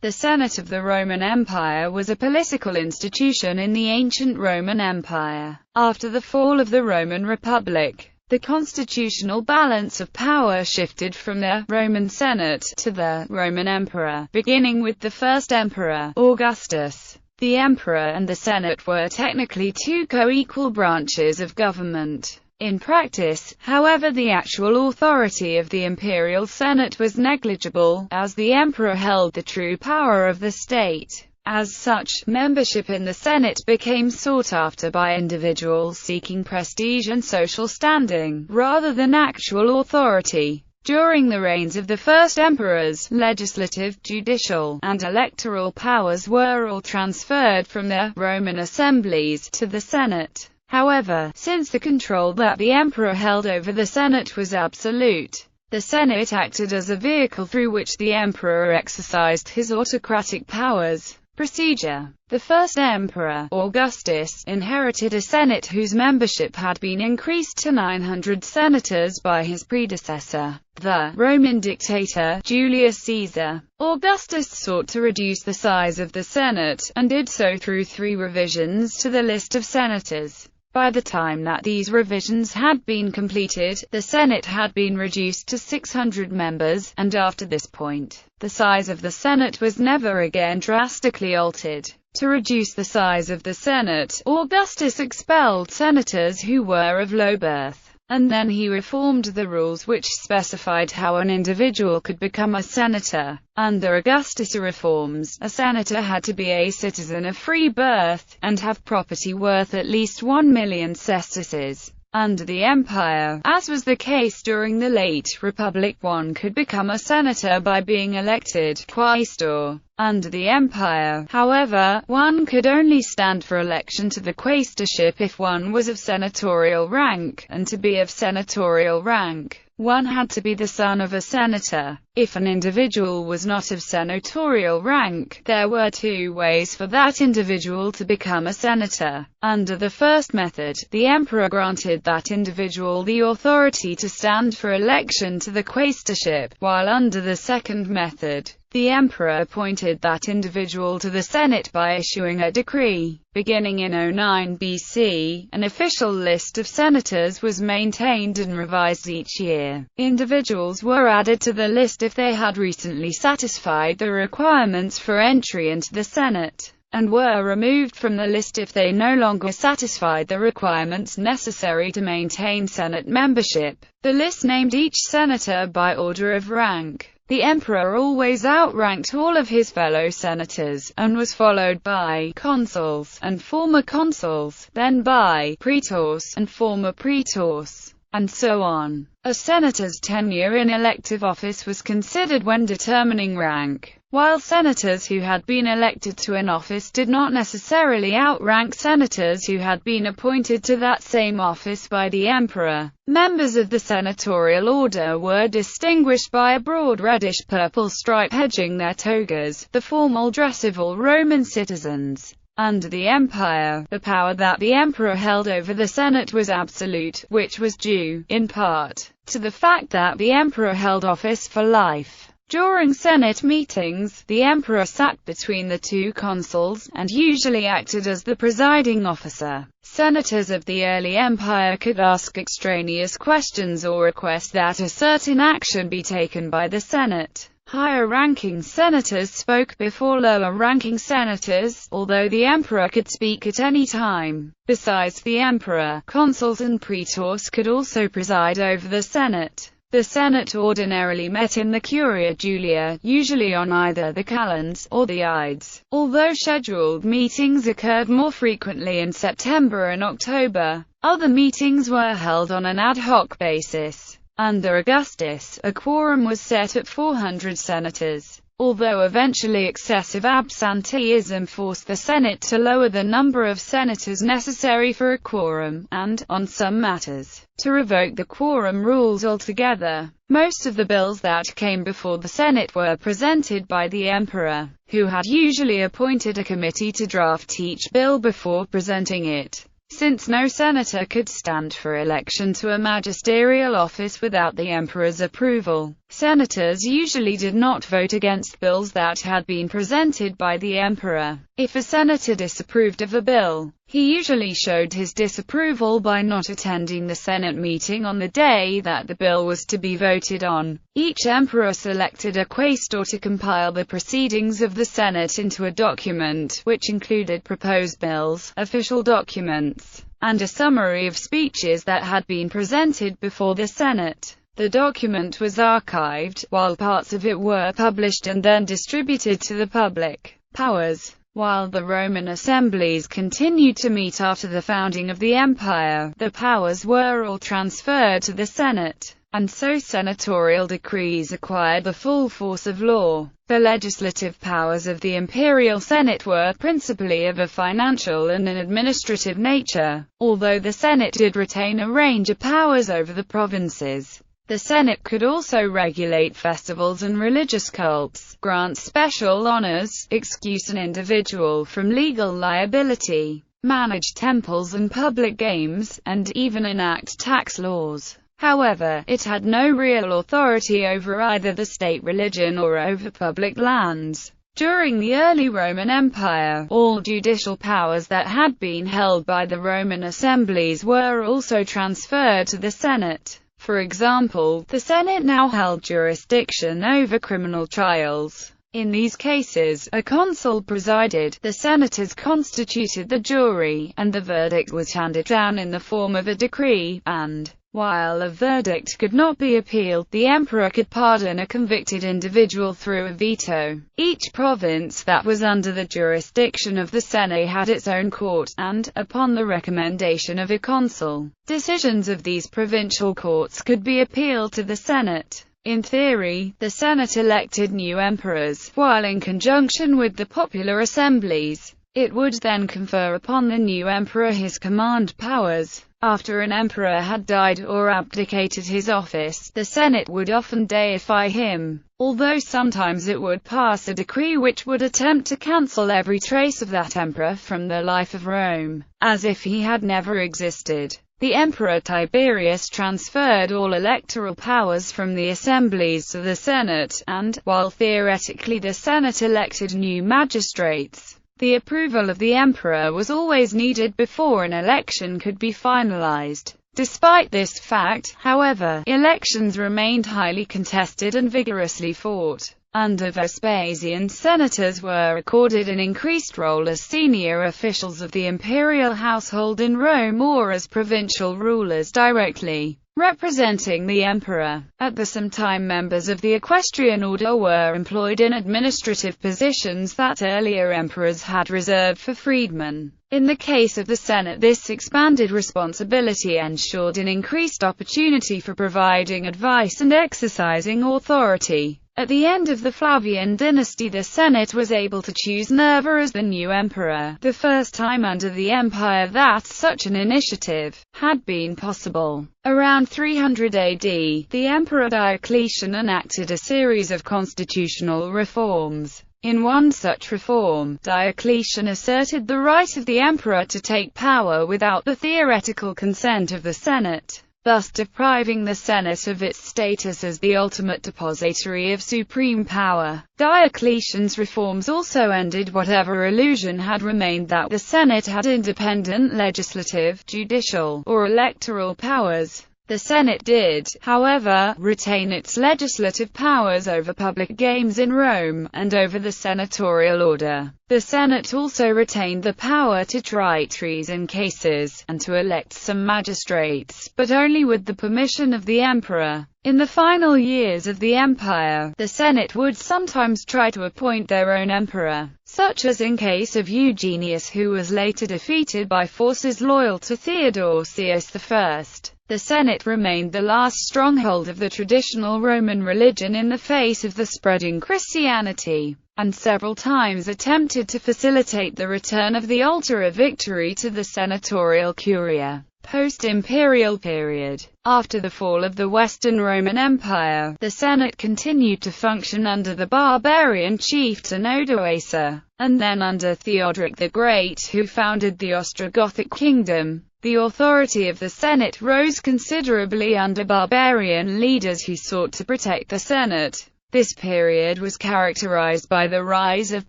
The Senate of the Roman Empire was a political institution in the ancient Roman Empire. After the fall of the Roman Republic, the constitutional balance of power shifted from the Roman Senate to the Roman Emperor, beginning with the first emperor, Augustus. The emperor and the Senate were technically two co-equal branches of government. In practice, however, the actual authority of the imperial Senate was negligible, as the emperor held the true power of the state. As such, membership in the Senate became sought after by individuals seeking prestige and social standing, rather than actual authority. During the reigns of the first emperors, legislative, judicial, and electoral powers were all transferred from the Roman assemblies to the Senate. However, since the control that the emperor held over the Senate was absolute, the Senate acted as a vehicle through which the emperor exercised his autocratic powers. Procedure. The first emperor, Augustus, inherited a Senate whose membership had been increased to 900 senators by his predecessor, the Roman dictator, Julius Caesar. Augustus sought to reduce the size of the Senate, and did so through 3 revisions to the list of senators. By the time that these revisions had been completed, the Senate had been reduced to 600 members, and after this point, the size of the Senate was never again drastically altered. To reduce the size of the Senate, Augustus expelled senators who were of low birth, and then he reformed the rules which specified how an individual could become a senator. Under Augustus' reforms, a senator had to be a citizen of free birth, and have property worth at least 1 million sesterces. Under the empire, as was the case during the late Republic, one could become a senator by being elected quaestor. Under the empire, however, one could only stand for election to the quaestorship if one was of senatorial rank, and to be of senatorial rank, one had to be the son of a senator. If an individual was not of senatorial rank, there were 2 ways for that individual to become a senator. Under the first method, the emperor granted that individual the authority to stand for election to the quaestorship, while under the second method, the emperor appointed that individual to the Senate by issuing a decree. Beginning in 09 BC, an official list of senators was maintained and revised each year. Individuals were added to the list if they had recently satisfied the requirements for entry into the Senate, and were removed from the list if they no longer satisfied the requirements necessary to maintain Senate membership. The list named each senator by order of rank. The emperor always outranked all of his fellow senators, and was followed by consuls and former consuls, then by praetors and former praetors, and so on. A senator's tenure in elective office was considered when determining rank, while senators who had been elected to an office did not necessarily outrank senators who had been appointed to that same office by the emperor. Members of the senatorial order were distinguished by a broad reddish-purple stripe hedging their togas, the formal dress of all Roman citizens. Under the empire, the power that the emperor held over the Senate was absolute, which was due, in part, to the fact that the emperor held office for life. During Senate meetings, the emperor sat between the 2 consuls, and usually acted as the presiding officer. Senators of the early empire could ask extraneous questions or request that a certain action be taken by the Senate. Higher-ranking senators spoke before lower-ranking senators, although the emperor could speak at any time. Besides the emperor, consuls and praetors could also preside over the Senate. The Senate ordinarily met in the Curia Julia, usually on either the calends or the ides, although scheduled meetings occurred more frequently in September and October. Other meetings were held on an ad hoc basis. Under Augustus, a quorum was set at 400 senators, although eventually excessive absenteeism forced the Senate to lower the number of senators necessary for a quorum, and, on some matters, to revoke the quorum rules altogether. Most of the bills that came before the Senate were presented by the emperor, who had usually appointed a committee to draft each bill before presenting it. Since no senator could stand for election to a magisterial office without the emperor's approval, Senators usually did not vote against bills that had been presented by the emperor. If a senator disapproved of a bill, he usually showed his disapproval by not attending the Senate meeting on the day that the bill was to be voted on. Each emperor selected a quaestor to compile the proceedings of the Senate into a document, which included proposed bills, official documents, and a summary of speeches that had been presented before the Senate. The document was archived, while parts of it were published and then distributed to the public. Powers. While the Roman assemblies continued to meet after the founding of the empire, the powers were all transferred to the Senate, and so senatorial decrees acquired the full force of law. The legislative powers of the imperial Senate were principally of a financial and an administrative nature, although the Senate did retain a range of powers over the provinces. The Senate could also regulate festivals and religious cults, grant special honors, excuse an individual from legal liability, manage temples and public games, and even enact tax laws. However, it had no real authority over either the state religion or over public lands. During the early Roman Empire, all judicial powers that had been held by the Roman assemblies were also transferred to the Senate. For example, the Senate now held jurisdiction over criminal trials. In these cases, a consul presided, the senators constituted the jury, and the verdict was handed down in the form of a decree, and, while a verdict could not be appealed, the emperor could pardon a convicted individual through a veto. Each province that was under the jurisdiction of the Senate had its own court, and, upon the recommendation of a consul, decisions of these provincial courts could be appealed to the Senate. In theory, the Senate elected new emperors, while in conjunction with the popular assemblies. It would then confer upon the new emperor his command powers. After an emperor had died or abdicated his office, the Senate would often deify him, although sometimes it would pass a decree which would attempt to cancel every trace of that emperor from the life of Rome, as if he had never existed. The Emperor Tiberius transferred all electoral powers from the assemblies to the Senate, and, while theoretically the Senate elected new magistrates, the approval of the emperor was always needed before an election could be finalized. Despite this fact, however, elections remained highly contested and vigorously fought. Under Vespasian, senators were accorded an increased role as senior officials of the imperial household in Rome or as provincial rulers directly representing the emperor. At the same time, members of the equestrian order were employed in administrative positions that earlier emperors had reserved for freedmen. In the case of the Senate, this expanded responsibility ensured an increased opportunity for providing advice and exercising authority. At the end of the Flavian dynasty, the Senate was able to choose Nerva as the new emperor, the first time under the empire that such an initiative had been possible. Around 300 AD, the Emperor Diocletian enacted a series of constitutional reforms. In one such reform, Diocletian asserted the right of the emperor to take power without the theoretical consent of the Senate, thus depriving the Senate of its status as the ultimate depository of supreme power. Diocletian's reforms also ended whatever illusion had remained that the Senate had independent legislative, judicial, or electoral powers. The Senate did, however, retain its legislative powers over public games in Rome, and over the senatorial order. The Senate also retained the power to try treason cases, and to elect some magistrates, but only with the permission of the emperor. In the final years of the empire, the Senate would sometimes try to appoint their own emperor, such as in case of Eugenius, who was later defeated by forces loyal to Theodosius I. The Senate remained the last stronghold of the traditional Roman religion in the face of the spreading Christianity, and several times attempted to facilitate the return of the altar of victory to the senatorial curia. Post-imperial period. After the fall of the Western Roman Empire, the Senate continued to function under the barbarian chieftain Odoacer, and then under Theodoric the Great, who founded the Ostrogothic kingdom. The authority of the Senate rose considerably under barbarian leaders who sought to protect the Senate. This period was characterized by the rise of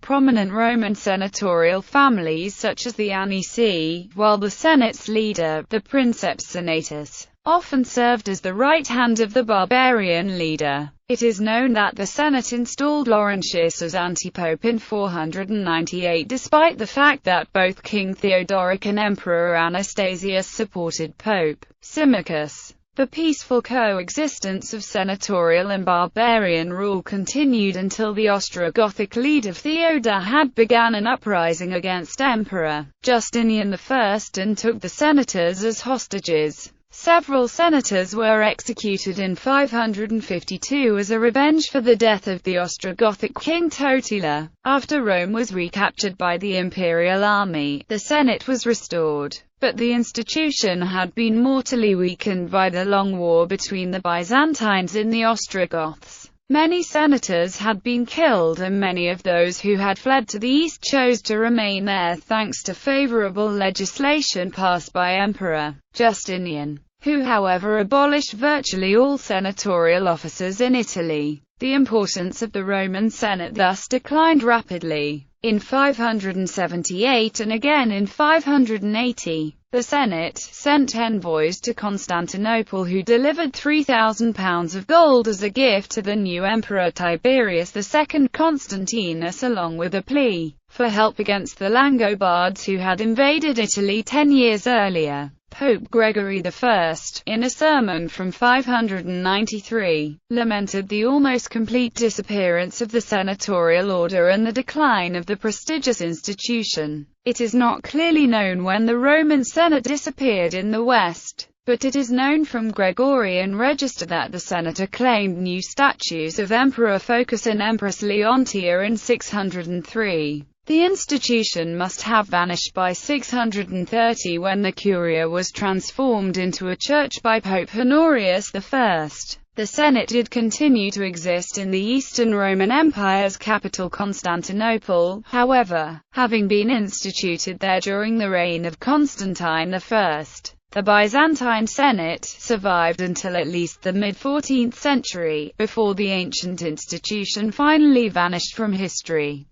prominent Roman senatorial families such as the Anici, while the Senate's leader, the Princeps Senatus, often served as the right hand of the barbarian leader. It is known that the Senate installed Laurentius as antipope in 498 despite the fact that both King Theodoric and Emperor Anastasius supported Pope Symmachus. The peaceful coexistence of senatorial and barbarian rule continued until the Ostrogothic leader Theodahad began an uprising against Emperor Justinian I and took the senators as hostages. Several senators were executed in 552 as a revenge for the death of the Ostrogothic king Totila. After Rome was recaptured by the imperial army, the Senate was restored. But the institution had been mortally weakened by the long war between the Byzantines and the Ostrogoths. Many senators had been killed and many of those who had fled to the east chose to remain there thanks to favorable legislation passed by Emperor Justinian, who however abolished virtually all senatorial offices in Italy. The importance of the Roman Senate thus declined rapidly. In 578 and again in 580, the Senate sent envoys to Constantinople who delivered £3,000 of gold as a gift to the new Emperor Tiberius II Constantinus along with a plea for help against the Langobards who had invaded Italy 10 years earlier. Pope Gregory I, in a sermon from 593, lamented the almost complete disappearance of the senatorial order and the decline of the prestigious institution. It is not clearly known when the Roman Senate disappeared in the West, but it is known from Gregorian register that the Senate acclaimed new statues of Emperor Phocas and Empress Leontia in 603. The institution must have vanished by 630 when the Curia was transformed into a church by Pope Honorius I. The Senate did continue to exist in the Eastern Roman Empire's capital Constantinople, however, having been instituted there during the reign of Constantine I. The Byzantine Senate survived until at least the mid-14th century, before the ancient institution finally vanished from history.